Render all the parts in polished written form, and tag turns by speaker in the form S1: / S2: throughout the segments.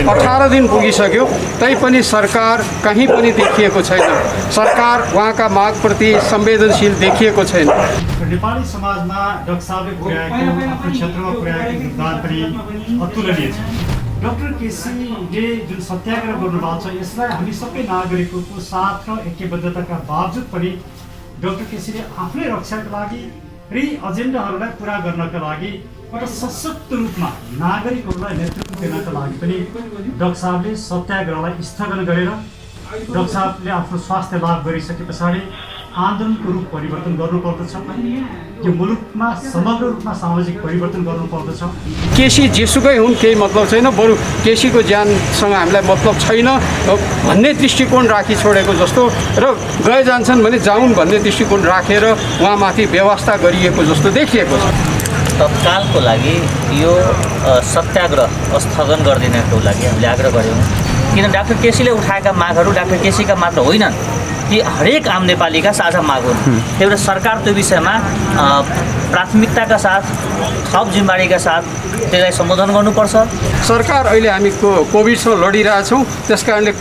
S1: 18 दिन पुगिसक्यो, तैपनि सरकार कहीँ पनि देखिएको छैन। सरकार उहाँका मागप्रति संवेदनशील देखिएको छैन।
S2: नेपाली समाजमा डाक्टर साहबले पुर्याएको आफ्नो क्षेत्रमा पुर्याएको योगदान पनि अतुलनीय छ। डाक्टर केसीले जुन सत्याग्रह गर्नुभएको छ, यसलाई हामी सबै नागरिकको साथ र ऐक्यबद्धताका बावजुद पनि डाक्टर केसीले आफ्नै रक्षाका लागि र एजेन्डाहरूलाई पुरा गर्नका लागि एउटा सशक्त रूपमा नागरिकहरूलाई नेतृत्व दिनका लागि पनि डाक्टर साहबले सत्याग्रहलाई स्थगन गरेर डाक्टर साहबले आफ्नो स्वास्थ्य लाभ गरिसके पछाडि आन्दोलनको रूप परिवर्तन गर्नुपर्दछ। यो मुलुकमा समग्र रूपमा सामाजिक परिवर्तन गर्नुपर्दछ।
S1: केसी जेसुकै हुन् केही मतलब छैन, बरु केसीको ज्यानसँग हामीलाई मतलब छैन भन्ने दृष्टिकोण राखी छोडेको जस्तो र गए जान्छन् भने जाउन् भन्ने दृष्टिकोण राखेर उहाँमाथि व्यवस्था गरिएको जस्तो देखिएको छ।
S3: तत्कालको लागि यो सत्याग्रह स्थगन गरिदिनको लागि हामीले आग्रह गऱ्यौँ, किन डाक्टर केसीले उठाएका मागहरू डाक्टर केसीका मात्र होइनन्, ती हरेक आम नेपालीका साझा माग हुन्। त्यही भएर सरकार त्यो विषयमा प्राथमिकताका साथ थप जिम्मेवारीका साथ त्यसलाई सम्बोधन गर्नुपर्छ।
S1: सरकार अहिले हामी कोभिडसँग लडिरहेछौँ, त्यस कारणले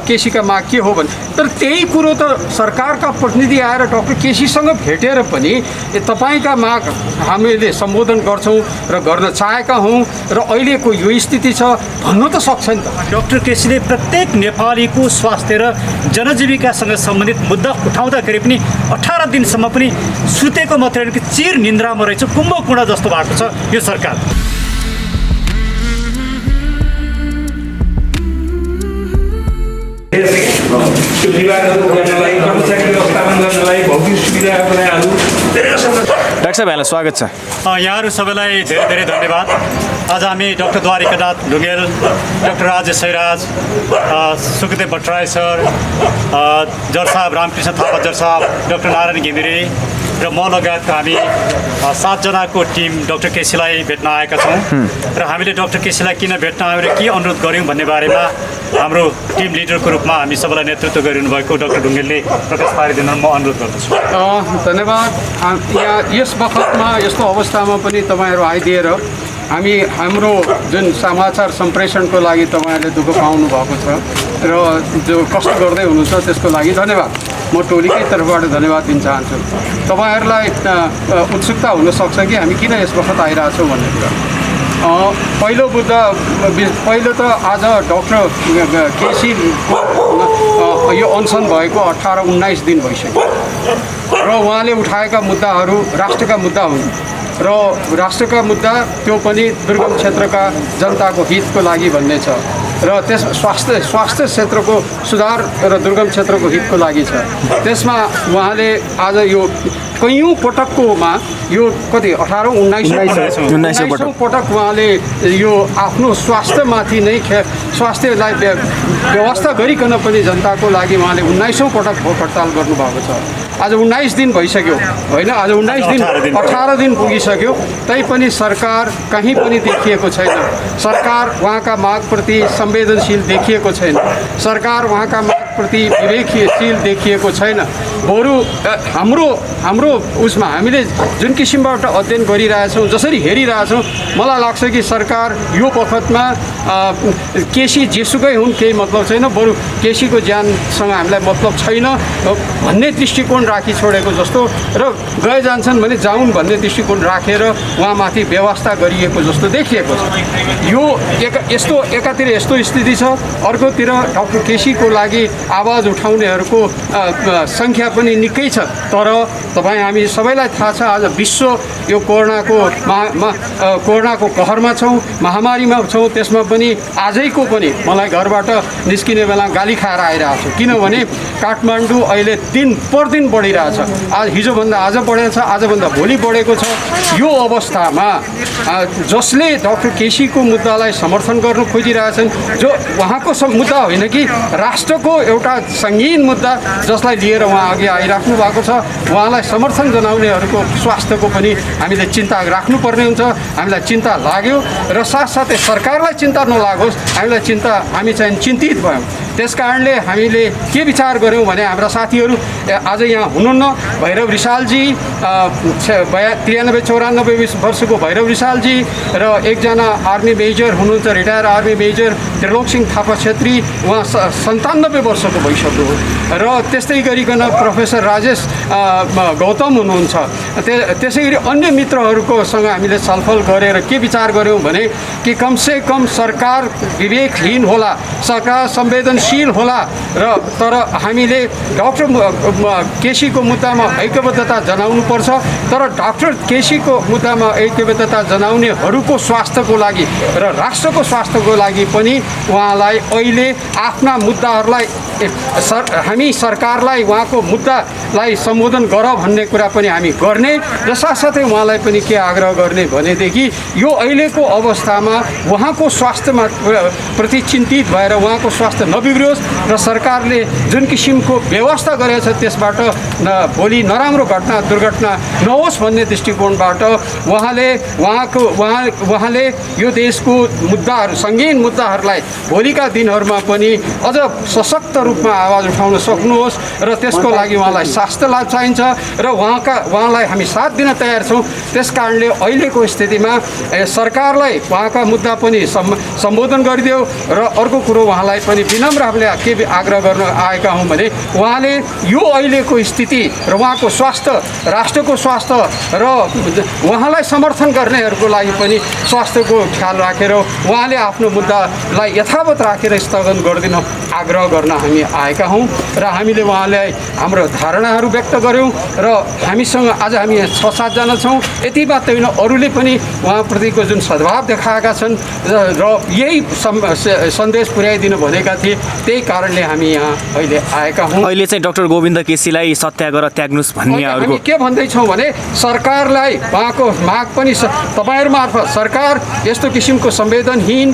S1: केसीका माग के हो भने, तर त्यही कुरो त सरकारका प्रतिनिधि आएर डाक्टर केसीसँग भेटेर पनि तपाईँका माग हामीले सम्बोधन गर्छौँ र गर्न चाहेका हौँ र अहिलेको यो स्थिति छ भन्नु त सक्छ नि त।
S2: डाक्टर केसीले प्रत्येक नेपालीको स्वास्थ्य र जनजीविकासँग सम्बन्धित मुद्दा उठाउँदाखेरि पनि 18 दिनसम्म पनि सुतेको मात्रै होइन कि चिर निन्द्रामा रहेछ, कुम्भकुण्ड जस्तो भएको छ यो सरकार।
S4: त्यो विभागहरू गर्नलाई, कर्मचारी व्यवस्थापन गर्नलाई, भौतिक सुविधाहरूको लागि
S5: डाक्टर साहब यहाँलाई स्वागत छ।
S2: यहाँहरू सबैलाई धेरै धेरै धन्यवाद। आज हामी doctor Dwarikanath Dhungel, doctor Rajesh Sairaj, Sukhdev Bhattarai sir, जज साहब रामकृष्ण थापा जज साहब, डाक्टर नारायण घिमिरे र म लगायतका हामी 7 जनाको टिम डाक्टर केसीलाई भेट्न आएका छौँ र हामीले डाक्टर केसीलाई किन भेट्न आयौँ र के अनुरोध गऱ्यौँ भन्ने बारेमा हाम्रो टिम लिडरको रूपमा हामी सबैलाई नेतृत्व गरिनु भएको डाक्टर ढुङ्गेलले प्रकाश पारिदिन म अनुरोध गर्दछु।
S1: धन्यवाद। यहाँ यस बखतमा यस्तो अवस्थामा पनि तपाईँहरू आइदिएर हाम्रो जुन समाचार सम्प्रेषणको लागि तपाईँहरूले दुःख पाउनु भएको छ र जो कष्ट गर्दै हुनुहुन्छ त्यसको लागि धन्यवाद। म टोलीकै तर्फबाट धन्यवाद दिन चाहन्छु। तपाईँहरूलाई उत्सुकता हुनसक्छ कि हामी किन यस बखत आइरहेछौँ भन्ने कुरा। पहिलो त आज डाक्टर केसीको यो अनसन भएको 18-19 दिन भइसक्यो र उहाँले उठाएका मुद्दाहरू राष्ट्रका मुद्दा हुन् र राष्ट्रका मुद्दा त्यो पनि दुर्गम क्षेत्रका जनताको हितको लागि भन्ने छ र त्यस स्वास्थ्य क्षेत्रको सुधार र दुर्गम क्षेत्रको हितको लागि छ। त्यसमा उहाँले आज यो कैयौँ पटककोमा यो कति 18-19 पटक उहाँले यो आफ्नो स्वास्थ्यमाथि नै स्वास्थ्यलाई व्यवस्था गरिकन पनि जनताको लागि उहाँले 19औँ पटक भोक हडताल गर्नुभएको छ। आज 19 दिन भइसक्यो होइन, आज 18 दिन पुगिसक्यो, तैपनि सरकार कहीँ पनि देखिएको छैन। सरकार उहाँका मागप्रति संवेदनशील देखिएको छैन। सरकार उहाँका मागप्रति विवेकशील देखिएको छैन। बरु हाम्रो उसमा हामीले जुन किसिमबाट अध्ययन गरिरहेछौँ, जसरी हेरिरहेछौँ, मलाई लाग्छ कि सरकार यो बखतमा केसी जेसुकै हुन् केही मतलब छैन, बरु केसीको ज्यानसँग हामीलाई मतलब छैन भन्ने दृष्टिकोण राखी छोडेको जस्तो र गए जान्छन् भने जाउन् भन्ने दृष्टिकोण राखेर उहाँमाथि व्यवस्था गरिएको जस्तो देखिएको छ। यो एकातिर यस्तो स्थिति छ, अर्कोतिर डाक्टर केसीको लागि आवाज उठाउनेहरूको सङ्ख्या पनि निकै छ। तर हामी सबैलाई थाहा छ आज विश्व यो कोरोनाको कहरमा छौँ, महामारीमा छौँ। त्यसमा पनि आजैको पनि मलाई घरबाट निस्किने बेला गाली खाएर आइरहेको छु, किनभने काठमाडौँ अहिले दिन प्रतिदिन बढिरहेछ। हिजोभन्दा आज बढेको छ, आजभन्दा भोलि बढेको छ। यो अवस्थामा जसले डाक्टर केसीको मुद्दालाई समर्थन गर्न खोजिरहेछन्, जो उहाँको मुद्दा होइन कि राष्ट्रको एउटा सङ्गीन मुद्दा जसलाई लिएर उहाँ अघि आइराख्नु भएको छ, उहाँलाई समर्थन जनाउनेहरूको स्वास्थ्यको पनि हामीले चिन्ता राख्नुपर्ने हुन्छ। हामीलाई चिन्ता लाग्यो र साथसाथै सरकारलाई चिन्ता नलागोस्, हामी चाहिँ चिन्तित भयौँ। त्यस कारणले हामीले के विचार गऱ्यौँ भने हाम्रा साथीहरू आज यहाँ हुनुहुन्न, भैरव रिसालजी 93-94 वर्षको भैरव रिसालजी र एकजना आर्मी मेजर हुनुहुन्छ, retire army major Trilok Singh Thapa Chhetri, उहाँ 97 वर्षको भइसक्नु हो र त्यस्तै गरिकन प्रोफेसर राजेश गौतम हुनुहुन्छ। त्यसै गरी अन्य मित्रहरूकोसँग हामीले छलफल गरेर के विचार गऱ्यौँ भने कि कमसे कम सरकार विवेकहीन होला, सरकार संवेदनशील होला र तर हामीले डाक्टर केसीको मुद्दामा ऐक्यबद्धता जनाउनुपर्छ। तर डाक्टर केसीको मुद्दामा ऐक्यबद्धता जनाउनेहरूको स्वास्थ्यको लागि र राष्ट्रको स्वास्थ्यको लागि पनि उहाँलाई अहिले आफ्ना मुद्दाहरूलाई हामी सरकारलाई उहाँको मुद्दालाई सम्बोधन गर भन्ने कुरा पनि हामी गर्ने र साथसाथै उहाँलाई पनि के आग्रह गर्ने भनेदेखि यो अहिलेको अवस्थामा उहाँको स्वास्थ्यमा प्रति चिन्तित भएर उहाँको स्वास्थ्य नबिग्रियोस् र सरकारले जुन किसिमको व्यवस्था गरेको छ त्यसबाट भोलि नराम्रो दुर्घटना नहोस् भन्ने दृष्टिकोणबाट उहाँले यो देशको मुद्दाहरू, सङ्गीन मुद्दाहरूलाई भोलिका दिनहरूमा पनि अझ सशक्त रूपमा आवाज उठाउन सक्नुहोस् र त्यसको लागि उहाँलाई स्वास्थ्य लाभ चाहिन्छ र उहाँलाई हामी साथ दिन तयार छौँ। त्यस कारणले अहिलेको स्थितिमा सरकारलाई उहाँका मुद्दा पनि सम्बोधन गरिदियो र अर्को कुरो उहाँलाई पनि विनम्रले के आग्रह गर्न आएका हौँ भने उहाँले यो अहिलेको स्थिति र उहाँको स्वास्थ्य, राष्ट्रको स्वास्थ्य र उहाँलाई समर्थन गर्नेहरूको लागि पनि स्वास्थ्यको ख्याल राखेर उहाँले आफ्नो मुद्दालाई यथावत राखेर स्थगन गरिदिन आग्रह गर्न हामी आएका हौँ र हामीले उहाँलाई हाम्रो धारणाहरू व्यक्त गऱ्यौँ र हामीसँग आज हामी 6-7 जना छौँ। यति मात्रै होइन, अरूले पनि उहाँप्रतिको जुन सद्भाव देखाएका छन् र यही सन्देश पुर्याइदिनु भनेका थिए, त्यही कारणले हामी यहाँ अहिले आएका हौँ।
S5: अहिले चाहिँ डाक्टर गोविन्द केसीलाई सत्याग्रह त्याग्नुहोस् भन्नेहरूको
S1: हामी के भन्दैछौँ भने सरकारलाई उहाँको माग पनि तपाईँहरू मार्फत सरकार यस्तो किसिमको संवेदनहीन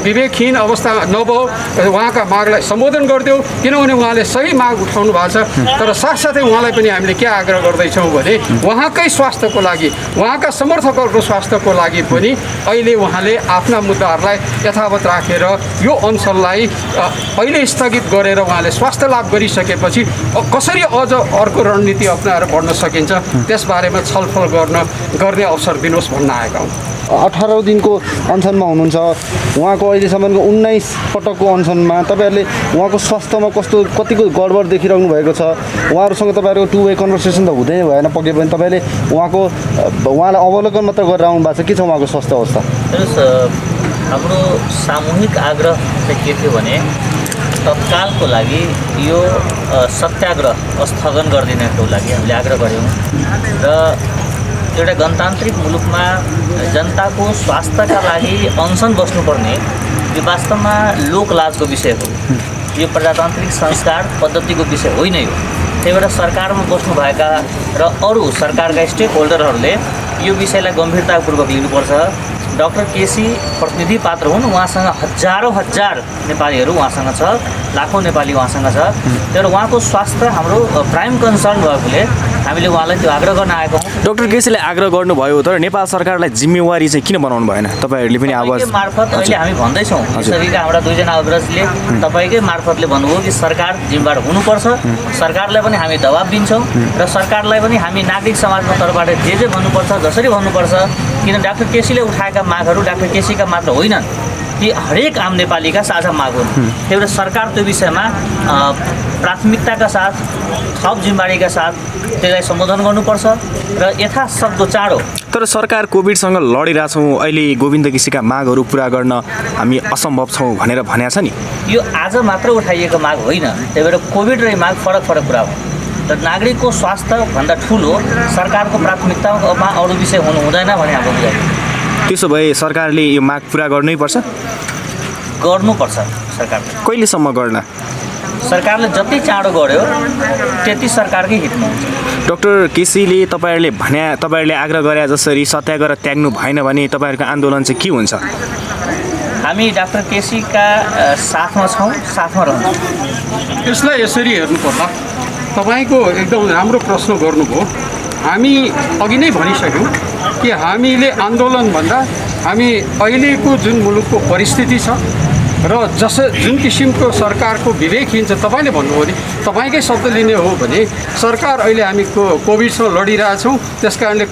S1: विवेकहीन अवस्था नभओ, उहाँका मागलाई सम्बोधन गरिदेऊ, किनभने उहाँले सही माग उठाउनु भएको छ। तर साथसाथै उहाँलाई पनि हामीले के आग्रह गर्दैछौँ भने उहाँकै स्वास्थ्यको लागि, उहाँका समर्थकहरूको स्वास्थ्यको लागि पनि अहिले उहाँले आफ्ना मुद्दाहरूलाई यथावत राखेर यो अनसनलाई अहिले स्थगित गरेर उहाँले स्वास्थ्य लाभ गरिसकेपछि कसरी अझ अर्को रणनीति अप्नाएर बढ्न सकिन्छ त्यसबारेमा छलफल गर्ने अवसर दिनुहोस् भन्न आएका हौँ।
S6: 18 दिनको अनसनमा हुनुहुन्छ उहाँको, अहिलेसम्मको 19 पटकको अनसनमा तपाईँहरूले उहाँको स्वास्थ्यमा कतिको गडबड देखिरहनु भएको छ। उहाँहरूसँग तपाईँहरूको टु वे कन्भर्सेसन त हुँदै भएन, पक्कै पनि तपाईँले उहाँलाई अवलोकन मात्र गरेर आउनु भएको छ। के छ उहाँको स्वास्थ्य अवस्था?
S3: हेर्नुहोस्, हाम्रो सामूहिक आग्रह चाहिँ के थियो भने तत्कालको लागि यो सत्याग्रह स्थगन गरिदिनको लागि हामीले आग्रह गऱ्यौँ र एउटा गणतान्त्रिक मुलुकमा जनताको स्वास्थ्यका लागि अनसन बस्नुपर्ने यो वास्तवमा लोकलाजको विषय हो। यो प्रजातान्त्रिक संस्कार पद्धतिको विषय होइन। यो त्यही भएर सरकारमा बस्नुभएका र अरू सरकारका स्टेक होल्डरहरूले यो विषयलाई गम्भीरतापूर्वक लिनुपर्छ। डाक्टर केसी प्रतिनिधि पात्र हुन्, उहाँसँग हजारौँ नेपालीहरू उहाँसँग छ, लाखौँ नेपाली उहाँसँग छ। तर उहाँको स्वास्थ्य हाम्रो प्राइम कन्सर्न भएकोले हामीले उहाँलाई त्यो आग्रह गर्न आएको हौँ।
S5: डाक्टर केसीले आग्रह गर्नुभयो, तर नेपाल सरकारलाई जिम्मेवारी चाहिँ किन बनाउनु भएन? तपाईँहरूले पनि आवाज
S3: मार्फत अहिले हामी भन्दैछौँ, यसरीका हाम्रा 2 जना अग्रजले तपाईँकै मार्फतले भन्नुभयो कि सरकार जिम्मेवार हुनुपर्छ। सरकारलाई पनि हामी दबाब दिन्छौँ र सरकारलाई पनि हामी नागरिक समाजको तर्फबाट जे भन्नुपर्छ, जसरी भन्नुपर्छ, किन डाक्टर केसीले उठाएका मागहरू डाक्टर केसीका मात्र होइनन्, ती हरेक आम नेपालीका साझा माग हुन्। त्यही भएर सरकार त्यो विषयमा प्राथमिकताका साथ, थप जिम्मेवारीका साथ त्यसलाई सम्बोधन गर्नुपर्छ र यथासक्दो चाँडो।
S5: तर सरकार कोभिडसँग लडिरहेछौँ, अहिले गोविन्द केसीका मागहरू पुरा गर्न हामी असम्भव छौँ भनेर भनेको छ नि।
S3: यो आज मात्र उठाइएको माग होइन, त्यही भएर कोभिड र माग फरक कुरा हो। र नागरिकको स्वास्थ्यभन्दा ठुलो सरकारको प्राथमिकतामा अरू विषय हुनु हुँदैन भने हाम्रो बुझाइ।
S5: त्यसो भए सरकारले यो माग पुरा गर्नुपर्छ।
S3: सरकारले
S5: कहिलेसम्म गर्न?
S3: सरकारले जति चाँडो गर्यो त्यति सरकारकै हितमा हुन्छ।
S5: डाक्टर केसीले तपाईँहरूले आग्रह गरे जसरी सत्याग्रह त्याग्नु भएन भने तपाईँहरूको आन्दोलन चाहिँ के हुन्छ?
S3: हामी डाक्टर केसीका साथमा छौँ, साथमा रहन्छौँ।
S1: यसलाई यसरी हेर्नुपर्दा तपाईँको एकदम राम्रो प्रश्न गर्नुभयो। हामी अघि नै भनिसक्यौँ कि हामीले आन्दोलन भन्दा हामी अहिलेको जुन मुलुकको परिस्थिति छ र जुन किसिमको सरकारको विवेकहीन छ तपाईँले भन्नुभयो नि तपाईँकै शब्द लिने हो भने सरकार अहिले हामी कोभिडसँग लडिरहेछौँ त्यस कारणले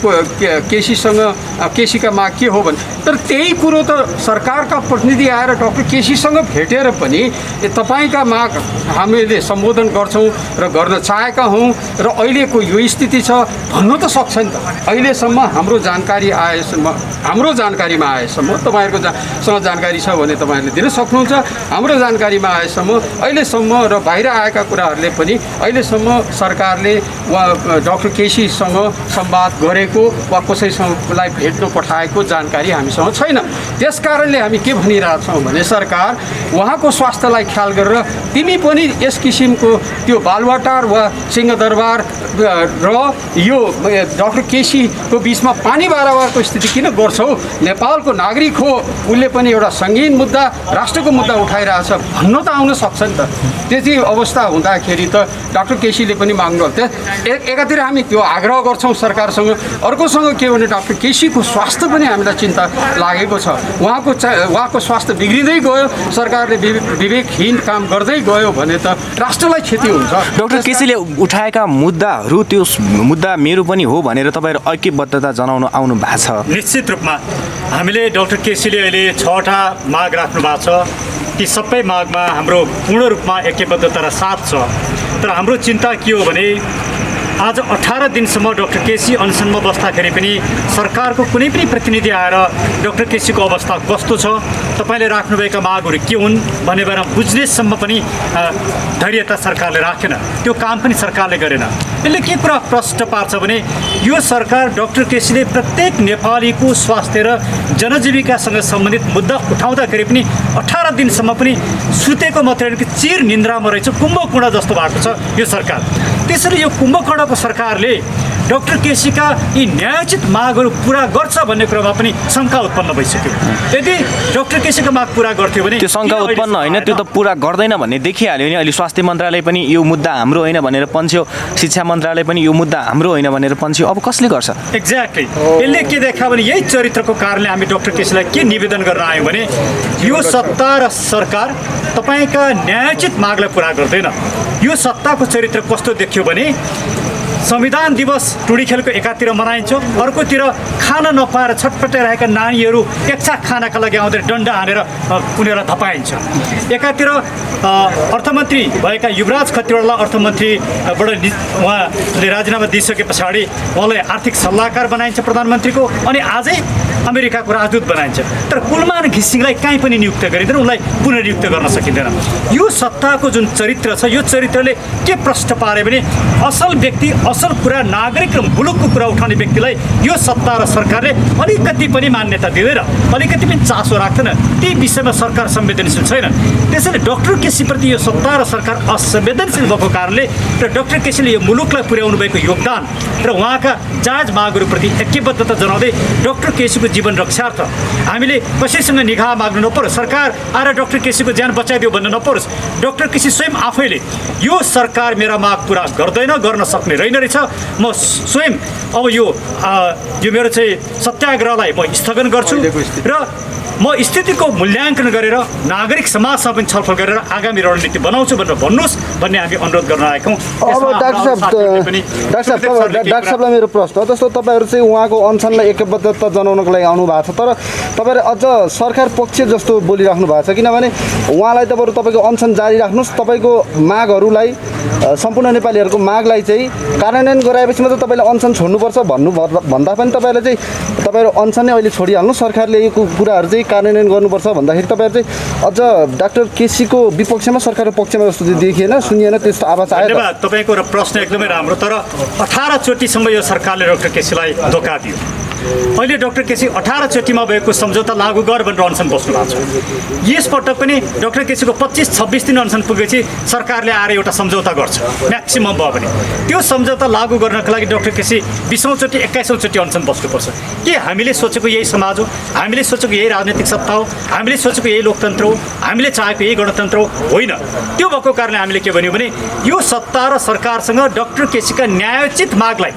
S1: केसीका माग के हो भने तर त्यही कुरो त सरकारका प्रतिनिधि आएर डाक्टर केसीसँग भेटेर पनि तपाईँका माग हामीले सम्बोधन गर्छौँ र गर्न चाहेका हौँ र अहिलेको यो स्थिति छ भन्नु त सक्छ नि त। अहिलेसम्म हाम्रो जानकारीमा आएसम्म तपाईँहरूकोसँग जानकारी छ भने तपाईँहरूले दिन सक्नुहुन्छ। हाम्रो जानकारीमा आएसम्म अहिलेसम्म र बाहिर आएका कुराहरूले पनि अहिलेसम्म सरकारले डाक्टर केसीसँग संवाद गरेको वा कसैसँगलाई भेट्न पठाएको जानकारी हामीसँग छैन। त्यस कारणले हामी के भनिरहेछौँ भने सरकार उहाँको स्वास्थ्यलाई ख्याल गरेर तिमी पनि यस किसिमको त्यो बालुवाटार वा सिंहदरबार र यो डाक्टर केसीको बिचमा पानी बाराबारको स्थिति किन गर्छौ? नेपालको नागरिक हो, उसले पनि एउटा सङ्गीन मुद्दा राष्ट्रको मुद्दा उठाइरहेछ भन्न त आउन सक्छ नि त। त्यति अवस्था हुँदाखेरि त डाक्टर केसीले पनि माग्नु एकातिर हामी त्यो आग्रह गर्छौँ सरकारसँग, अर्कोसँग के भने डाक्टर केसीको स्वास्थ्य पनि हामीलाई चिन्ता लागेको छ। उहाँको स्वास्थ्य बिग्रिँदै गयो, सरकारले विवेकहीन काम गर्दै गयो भने त राष्ट्रलाई क्षति हुन्छ।
S5: डाक्टर केसीले उठाएका मुद्दाहरू त्यो मुद्दा मेरो पनि हो भनेर तपाईँहरू ऐक्यबद्धता जनाउन आउनु भएको छ?
S2: निश्चित रूपमा हामीले डाक्टर केसीले अहिले 6वटा माग राख्नु भएको छ। ती सबै मागमा हाम्रो पूर्ण रूपमा ऐक्यबद्धता र साथ छ। तर हाम्रो चिन्ता के हो भने आज 18 दिनसम्म डाक्टर केसी अनसनमा बस्दाखेरि पनि सरकारको कुनै पनि प्रतिनिधि आएर डाक्टर केसीको अवस्था कस्तो छ, तपाईँले राख्नुभएका मागहरू के हुन् भन्ने बारेमा बुझ्नेसम्म पनि धैर्यता सरकारले राखेन। त्यो काम पनि सरकारले गरेन। यसले के कुरा प्रश्न पार्छ भने यो सरकार डाक्टर केसीले प्रत्येक नेपालीको स्वास्थ्य र जनजीविकासँग सम्बन्धित मुद्दा उठाउँदाखेरि पनि 18 दिनसम्म पनि सुतेको मात्रै होइन कि चिर निन्द्रामा रहेछ, कुम्भकर्ण जस्तो भएको छ यो सरकार। त्यसैले यो कुम्भकर्णको सरकारले डाक्टर केसीका यी न्यायोचित मागहरू पुरा गर्छ भन्ने कुरामा पनि शङ्का उत्पन्न भइसक्यो। यदि डाक्टर केसीका माग पुरा गर्थ्यो भने
S5: त्यो शङ्का उत्पन्न होइन, त्यो त पुरा गर्दैन भन्ने देखिहाल्यो नि। अहिले स्वास्थ्य मन्त्रालय पनि यो मुद्दा हाम्रो होइन भनेर पन्छ्यो, शिक्षा मन्त्रालय पनि यो मुद्दा हाम्रो होइन भनेर पन्छ्यो। अब कसले गर्छ?
S2: एक्ज्याक्टली यसले के देखा भने यही चरित्रको कारणले हामी डाक्टर केसीलाई के निवेदन गर्न आयौँ भने यो सत्ता र सरकार तपाईँका न्यायोचित मागलाई पुरा गर्दैन। यो सत्ताको चरित्र कस्तो देखियो भने संविधान दिवस टुडी खेलको एकातिर मनाइन्छ, अर्कोतिर खाना नपाएर छटपटाइरहेका नानीहरू एकछाक खानाका लागि आउँदै डन्डा हानेर उनीहरूलाई धपाइन्छ। एकातिर अर्थमन्त्री भएका युवराज खतिवडालाई अर्थमन्त्रीबाट उहाँले राजीनामा दिइसके पछाडि उहाँलाई आर्थिक सल्लाहकार बनाइन्छ प्रधानमन्त्रीको, अनि आजै अमेरिकाको राजदूत बनाइन्छ। तर कुलमान घिसिङलाई कहीँ पनि नियुक्त गरिँदैन, उनलाई पुनर्नियुक्त गर्न सकिँदैन। यो सत्ताको जुन चरित्र छ, यो चरित्रले के प्रश्न पार्यो भने असल व्यक्ति, असल कुरा, नागरिक र मुलुकको कुरा उठाउने व्यक्तिलाई यो सत्ता र सरकारले अलिकति पनि मान्यता दिँदैन, अलिकति पनि चासो राख्दैन। ती विषयमा सरकार संवेदनशील छैन। त्यसैले डाक्टर केसीप्रति यो सत्ता र सरकार असंवेदनशील भएको कारणले र डाक्टर केसीले यो मुलुकलाई पुर्याउनु भएको योगदान र उहाँका जायज मागहरूप्रति ऐक्यबद्धता जनाउँदै डाक्टर केसीको जीवन रक्षार्थ हामीले कसैसँग निगाह माग्नु नपरोस्, सरकार आएर डाक्टर केसीको ज्यान बचाइदियो भन्न नपरोस्। डाक्टर केसी स्वयं आफैले यो सरकार मेरा माग पुरा गर्दैन, गर्न सक्ने रहेन रहेछ, म स्वयं अब यो मेरो चाहिँ सत्याग्रहलाई म स्थगन गर्छु र म स्थितिको मूल्याङ्कन गरेर नागरिक समाजसँग पनि छलफल गरेर आगामी रणनीति बनाउँछु भनेर भन्नुहोस् भन्ने हामी अनुरोध गर्न आएका हौँ।
S6: अब डाक्टर साहबलाई मेरो प्रश्न जस्तो तपाईँहरू चाहिँ उहाँको अनसनलाई ऐक्यबद्धता जनाउनको लागि आउनु भएको छ, तर तपाईँहरू अझ सरकार पक्ष जस्तो बोलिराख्नु भएको छ, किनभने उहाँलाई त बरु तपाईँको अनसन जारी राख्नुहोस्, तपाईँको मागहरूलाई सम्पूर्ण नेपालीहरूको मागलाई चाहिँ कार्यान्वयन गराएपछि मात्रै तपाईँले अनसन छोड्नुपर्छ भन्दा पनि तपाईँहरूले चाहिँ तपाईँहरू अनसन नै अहिले छोडिहाल्नु, सरकारले यो कुराहरू चाहिँ कार्यान्वयन गर्नुपर्छ भन्दाखेरि तपाईँहरू चाहिँ अझ डाक्टर केसीको विपक्षमा सरकारको पक्षमा जस्तो देखिएन, सुनिएन, त्यस्तो आवाज आयो।
S2: धन्यवाद, तपाईँको प्रश्न एकदमै राम्रो। तर 18 चोटिसम्म यो सरकारले डाक्टर केसीलाई धोका दियो। अहिले डाक्टर केसी 18 चोटिमा भएको सम्झौता लागू गर भनेर अनसन बस्नु भएको छ। यसपटक पनि डाक्टर केसीको 25-26 दिन अनसन पुगेपछि सरकारले आएर एउटा सम्झौता गर्छ, म्याक्सिमम भयो भने त्यो सम्झौता लागू गर्नको लागि डाक्टर केसी 20औं चोटि 21औं चोटि अनसन बस्नुपर्छ। के हामीले सोचेको यही समाज हो? हामीले सोचेको यही राजनैतिक सत्ता हो? हामीले सोचेको यही लोकतन्त्र हो? हामीले चाहेको यही गणतन्त्र हो? होइन। त्यो भएको कारणले हामीले के भन्यौँ भने यो सत्ता र सरकारसँग डाक्टर केसीका न्यायोचित मागलाई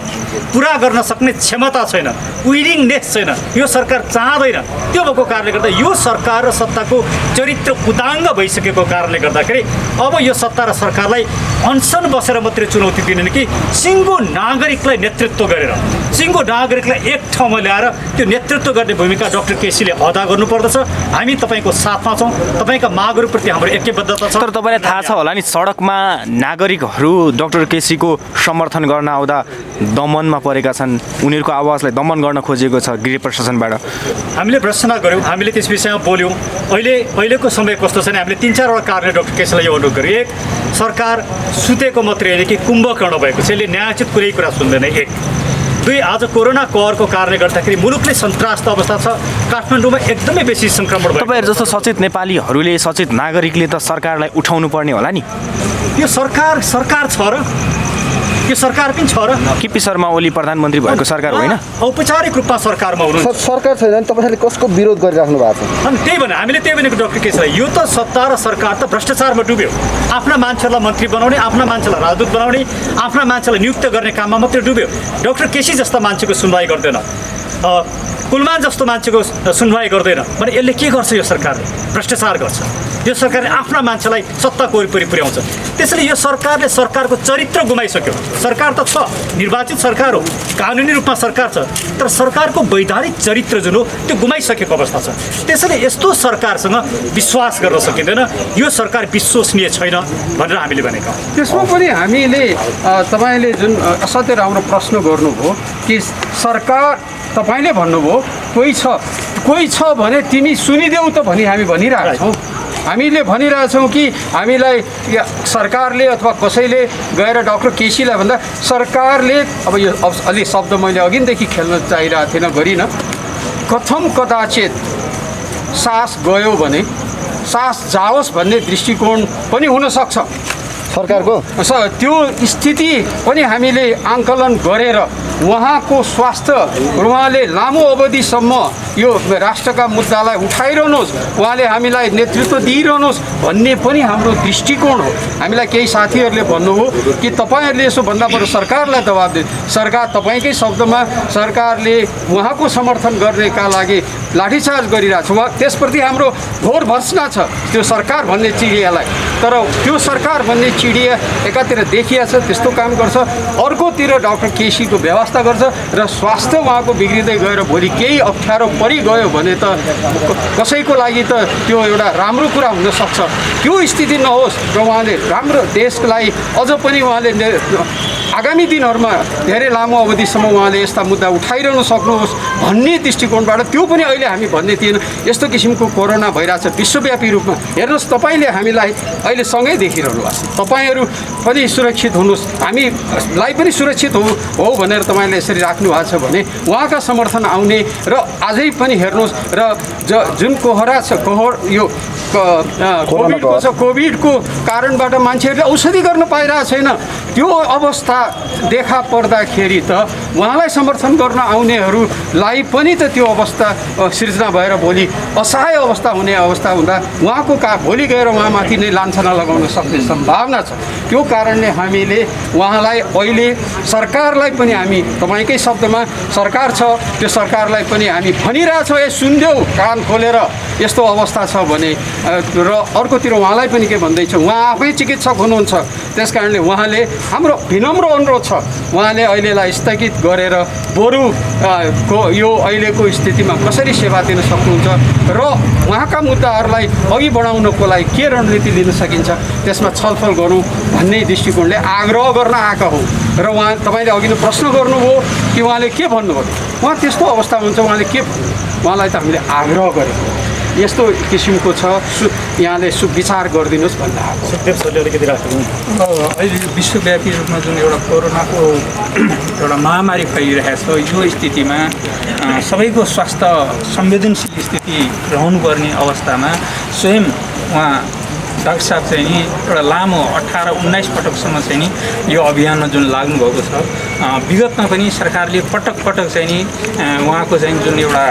S2: पुरा गर्न सक्ने क्षमता छैन। विलिङनेस छैन, यो सरकार चाहँदैन। त्यो भएको कारणले गर्दा यो सरकार र सत्ताको चरित्र उदाङ्ग भइसकेको कारणले गर्दाखेरि अब यो सत्ता र सरकारलाई अनसन बसेर मात्रै चुनौती दिने कि सिङ्गो नागरिकलाई नेतृत्व गरेर, सिङ्गो नागरिकलाई एक ठाउँमा ल्याएर त्यो नेतृत्व गर्ने भूमिका डाक्टर केसीले अदा गर्नुपर्दछ। हामी तपाईँको साथमा छौँ, तपाईँका मागहरूप्रति हाम्रो एकबद्धता छ।
S5: तर तपाईँलाई थाहा छ होला नि, सडकमा नागरिकहरू डाक्टर केसीको समर्थन गर्न आउँदा दमनमा परेका छन्, उनीहरूको आवाजलाई दमन गर्न खोजेको छ गृह प्रशासनबाट।
S2: हामीले भर्त्सना गऱ्यौँ, हामीले त्यस विषयमा बोल्यौँ। अहिलेको समय कस्तो छ भने हामीले 3-4वटा कारणले डाक्टर केसीलाई यो अनुरोध गऱ्यौँ। एक, सरकार सुतेको मात्रै होइन कि कुम्भकर्ण भएको छ, यसले न्यायोचित कुनै कुरा सुन्दैन। एक, दुई, आज कोरोना कहरको कारणले गर्दाखेरि मुलुकले सन्तास्त अवस्था छ, काठमाडौँमा एकदमै बेसी सङ्क्रमण भयो।
S5: तपाईँहरू जस्तो सचेत नेपालीहरूले, सचेत नागरिकले त सरकारलाई उठाउनु पर्ने होला नि।
S2: यो सरकार छ र यो सरकार पनि छ र
S5: केपी शर्मा ओली प्रधानमन्त्री भएको सरकार होइन?
S2: औपचारिक रूपमा सरकारमा हुनुहुन्छ।
S6: सरकार छैन भने तपाईँहरूले कसको विरोध गरिराख्नु भएको छ?
S2: अनि त्यही भने हामीले त्यही भनेको डाक्टर केसीलाई, यो त सत्ता र सरकार त भ्रष्टाचारमा डुब्यो। आफ्ना मान्छेहरूलाई मन्त्री बनाउने, आफ्ना मान्छेलाई राजदूत बनाउने, आफ्ना मान्छेलाई नियुक्त गर्ने काममा मात्रै डुब्यो। डाक्टर केसी जस्ता मान्छेको सुनवाई गर्दैन, कुलमान जस्तो मान्छेको सुनवाई गर्दैन भने यसले के गर्छ? यो सरकारले भ्रष्टाचार गर्छ। यो सरकारले आफ्ना मान्छेलाई सत्ताको वरिपरि पुर्याउँछ। त्यसैले यो सरकारले सरकारको चरित्र गुमाइसक्यो। सरकार त छ, निर्वाचित सरकार हो, कानुनी रूपमा सरकार छ, तर सरकारको वैधानिक चरित्र जुन हो त्यो गुमाइसकेको अवस्था छ। त्यसैले यस्तो सरकारसँग विश्वास गर्न सकिँदैन। यो सरकार विश्वसनीय छैन भनेर हामीले भनेका हौँ।
S1: त्यसमा पनि हामीले तपाईँले जुन असाध्यै राम्रो प्रश्न गर्नुभयो कि सरकार, तपाईँले भन्नुभयो कोही छ भने तिमी सुनिदेऊ त भनी हामी भनिरहेका छौँ। हामीले भनिरहेछौँ कि हामीलाई सरकारले अथवा कसैले गएर डाक्टर केसीलाई भन्दा सरकारले, अब यो अलि शब्द मैले अघिदेखि खेल्न चाहिरहेको थिएन, गरिनँ, कथम कदाचित सास गयो भने सास जाओस् भन्ने दृष्टिकोण पनि हुनसक्छ
S6: सरकारको।
S1: त्यो स्थिति पनि हामीले आङ्कलन गरेर उहाँको स्वास्थ्य, उहाँले लामो अवधिसम्म यो राष्ट्रका मुद्दालाई उठाइरहनुहोस्, उहाँले हामीलाई नेतृत्व दिइरहनुहोस् भन्ने पनि हाम्रो दृष्टिकोण हो। हामीलाई केही साथीहरूले भन्नुभयो कि तपाईँहरूले यसो भन्दा बरु सरकारलाई दबाब दिनु। सरकार, तपाईँकै शब्दमा, सरकारले उहाँको समर्थन गर्नेका लागि लाठीचार्ज गरिरहेको छ। त्यसप्रति हाम्रो घोर भर्त्सना छ त्यो सरकार भन्ने चिडियालाई। तर त्यो सरकार भन्ने चिडिया एकातिर देखिया छ, त्यस्तो काम गर्छ, अर्कोतिर डाक्टर केसीको व्यवस्था गर्छ र स्वास्थ्य उहाँको बिग्रिँदै गएर भोलि केही अप्ठ्यारो परिगयो भने त कसैको लागि त त्यो एउटा राम्रो कुरा हुनसक्छ। त्यो स्थिति नहोस् र उहाँले राम्रो देशलाई अझ पनि उहाँले आगामी दिनहरूमा धेरै लामो अवधिसम्म उहाँले यस्ता मुद्दा उठाइरहनु सक्नुहोस् भन्ने दृष्टिकोणबाट त्यो पनि अहिले हामी भन्ने थिएन। यस्तो किसिमको कोरोना भइरहेछ विश्वव्यापी रूपमा। हेर्नुहोस्, तपाईँले हामीलाई अहिले सँगै देखिरहनु भएको छ, तपाईँहरू पनि सुरक्षित हुनुहोस्, हामीलाई पनि सुरक्षित हो भनेर तपाईँले यसरी राख्नु भएको छ भने उहाँका समर्थन आउने र अझै पनि हेर्नुहोस् र जुन यो कोभिडको छ, कोभिडको कारणबाट मान्छेहरूले औषधि गर्न पाइरहेको छैन, त्यो अवस्था देखा पर्दाखेरि त उहाँलाई समर्थन गर्न आउनेहरूलाई पनि त त्यो अवस्था सिर्जना भएर भोलि असहाय अवस्था हुने अवस्था हुँदा उहाँको भोलि गएर उहाँमाथि नै लान्छना लगाउन सक्ने सम्भावना छ। त्यो कारणले हामीले उहाँलाई अहिले सरकारलाई पनि हामी तपाईँकै शब्दमा सरकार छ, त्यो सरकारलाई पनि हामी भनिरहेछौँ, सुनिदेऊ कान खोलेर यस्तो अवस्था छ भने। र अर्कोतिर उहाँलाई पनि के भन्दैछ, उहाँ आफै चिकित्सक हुनुहुन्छ, त्यस कारणले उहाँले हाम्रो विनम्र अनुरोध छ, उहाँले अहिलेलाई स्थगित गरेर बरु यो अहिलेको स्थितिमा कसरी सेवा दिन सक्नुहुन्छ र उहाँका मुद्दाहरूलाई अघि बढाउनको लागि के रणनीति लिन सकिन्छ त्यसमा छलफल गरौँ भन्ने दृष्टिकोणले आग्रह गर्न आएका हौँ। र तपाईँले अघि नै प्रश्न गर्नुभयो कि उहाँले के भन्नुभयो, उहाँ त्यस्तो अवस्था हुन्छ, उहाँले के भन्नु, उहाँलाई त हामीले आग्रह गरेको यस्तो किसिमको छ, यहाँले सुविचार गरिदिनुहोस् भन्दा
S2: सुखदेव सरले अलिकति राख्नु।
S7: अहिले विश्वव्यापी रूपमा जुन एउटा कोरोनाको एउटा महामारी फैलिरहेको छ, यो स्थितिमा सबैको स्वास्थ्य संवेदनशील स्थिति रहनुपर्ने अवस्थामा स्वयं उहाँ डाक्टर साहब चाहिँ नि एउटा लामो 18-19 पटकसम्म चाहिँ नि यो अभियानमा जुन लाग्नुभएको छ, विगतमा पनि सरकारले पटक चाहिँ नि उहाँको चाहिँ जुन एउटा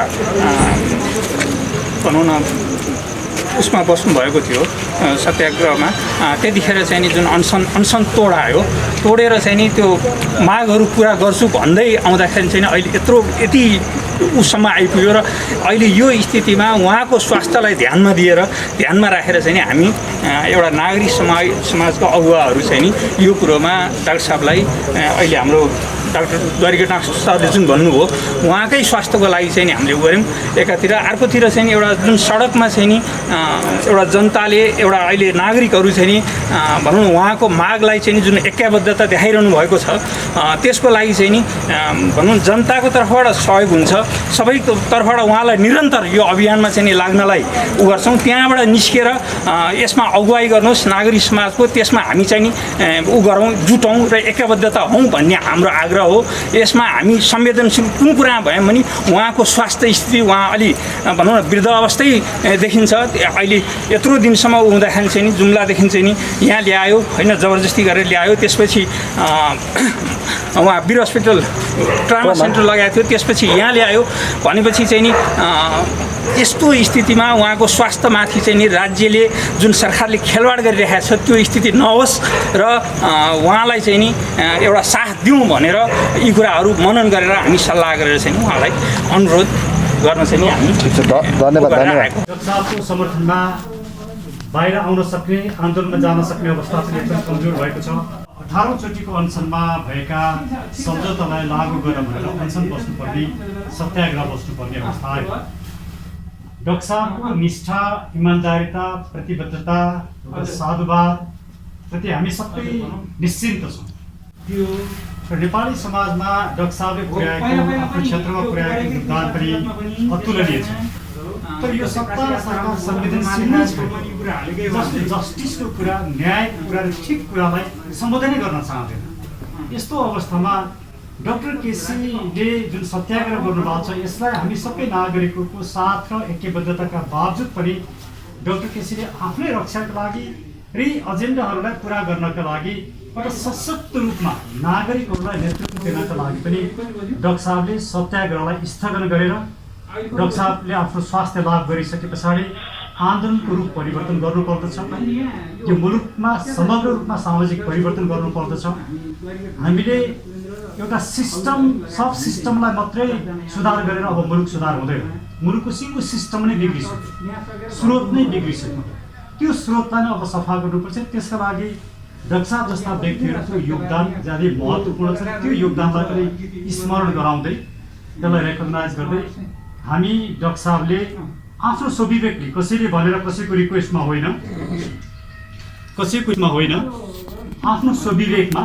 S7: भनौँ न उसमा बस्नुभएको थियो, सत्याग्रहमा त्यतिखेर चाहिँ नि जुन अनसन तोडेर चाहिँ नि त्यो मागहरू पुरा गर्छु भन्दै आउँदाखेरि चाहिँ अहिले यति उसम्म आइपुग्यो र अहिले यो स्थितिमा उहाँको स्वास्थ्यलाई ध्यानमा राखेर चाहिँ नि हामी एउटा नागरिक समाजको अगुवाहरू चाहिँ नि यो कुरोमा डाक्टर साहबलाई अहिले हाम्रो डाक्टर द्वारिकानाथ सरले जुन भन्नुभयो उहाँकै स्वास्थ्यको लागि चाहिँ नि हामीले गऱ्यौँ एकातिर, अर्कोतिर चाहिँ नि एउटा जुन सडकमा चाहिँ नि एउटा जनताले एउटा अहिले नागरिकहरू चाहिँ नि भनौँ न उहाँको मागलाई चाहिँ नि जुन ऐक्यबद्धता देखाइरहनु भएको छ त्यसको लागि चाहिँ नि भनौँ जनताको तर्फबाट सहयोग हुन्छ, सबैको तर्फबाट उहाँलाई निरन्तर यो अभियानमा चाहिँ नि लाग्नलाई उ गर्छौँ। त्यहाँबाट निस्केर यसमा अगुवाई गर्नुहोस् नागरिक समाजको, त्यसमा हामी चाहिँ नि उ गरौँ जुटौँ र ऐक्यबद्धता हौँ भन्ने हाम्रो आग्रह हो। यसमा हामी संवेदनशील कुन कुरा भयौँ भने उहाँको स्वास्थ्य स्थिति उहाँ अलि भनौँ न वृद्ध अवस्थै देखिन्छ, अहिले यत्रो दिनसम्म हुँदाखेरि चाहिँ नि जुम्लादेखि चाहिँ नि यहाँ ल्यायो होइन, जबरजस्ती गरेर ल्यायो, त्यसपछि उहाँ वीर हस्पिटल ट्रामा सेन्टर लगाएको थियो, त्यसपछि यहाँ ल्यायो भनेपछि चाहिँ नि यस्तो स्थितिमा उहाँको स्वास्थ्यमाथि चाहिँ नि राज्यले जुन सरकारले खेलवाड गरिरहेको छ त्यो स्थिति नहोस् र उहाँलाई चाहिँ नि एउटा साथ दिउँ भनेर यी कुराहरू मनन गरेर हामी सल्लाह गरेर चाहिँ उहाँलाई अनुरोध गर्न चाहिँ नि हामी
S6: धन्यवाद।
S2: डाक्टर साहबको समर्थनमा बाहिर आउन सक्ने, आन्दोलनमा जान सक्ने अवस्था चाहिँ एकदम कमजोर भएको छ। 18औं चोटिको अनसनमा भएका सम्झौतालाई लागू गर्न भनेर अनसन बस्नुपर्ने, सत्याग्रह बस्नुपर्ने अवस्था आयो। डाक्टर साहबको निष्ठा, इमान्दारिता, प्रतिबद्धता र साधुवाद प्रति हामी सबै निश्चिन्त छौँ। त्यो नेपाली समाजमा डाक्टर साहबले पुर्याएको, आफ्नो क्षेत्रमा पुर्याएको योगदान पनि अतुलनीय छ। तर यो सत्ता सरकार संवेदनशील नै छ, जसले जस्टिसको कुरा, न्यायको कुरा र ठिक कुरालाई सम्बोधनै गर्न चाहँदैन। यस्तो अवस्थामा डाक्टर केसीले जुन सत्याग्रह गर्नुभएको छ यसलाई हामी सबै नागरिकको साथ र ऐक्यबद्धताका बावजुद पनि डाक्टर केसीले आफ्नै रक्षाका लागि र एजेन्डाहरूलाई पुरा गर्नका लागि एउटा सशक्त रूपमा नागरिकहरूलाई नेतृत्व दिनका लागि पनि डाक्टर साहबले सत्याग्रहलाई स्थगन गरेर डाक्टर साहबले आफ्नो स्वास्थ्य लाभ गरिसके पछाडि आन्दोलनको रूप परिवर्तन गर्नुपर्दछ। यो मुलुकमा समग्र रूपमा सामाजिक परिवर्तन गर्नुपर्दछ। हामीले एउटा सिस्टम, सब सिस्टमलाई मात्रै सुधार गरेर अब मुलुक सुधार हुँदैन। मुलुकको सिङ्गो सिस्टम नै बिग्रिसक्यो, स्रोत नै बिग्रिसक्यो। त्यो स्रोतलाई नै अब सफा गर्नुपर्छ। त्यसका लागि डाक्टर साहब जस्ता व्यक्तिहरूको योगदान ज्यादै महत्त्वपूर्ण छ। त्यो योगदानलाई पनि स्मरण गराउँदै, त्यसलाई रेकगनाइज गर्दै हामी डाक्टर साहबले आफ्नो स्वविवेकले, कसैले भनेर कसैको रिक्वेस्टमा होइन, आफ्नो स्वविवेकमा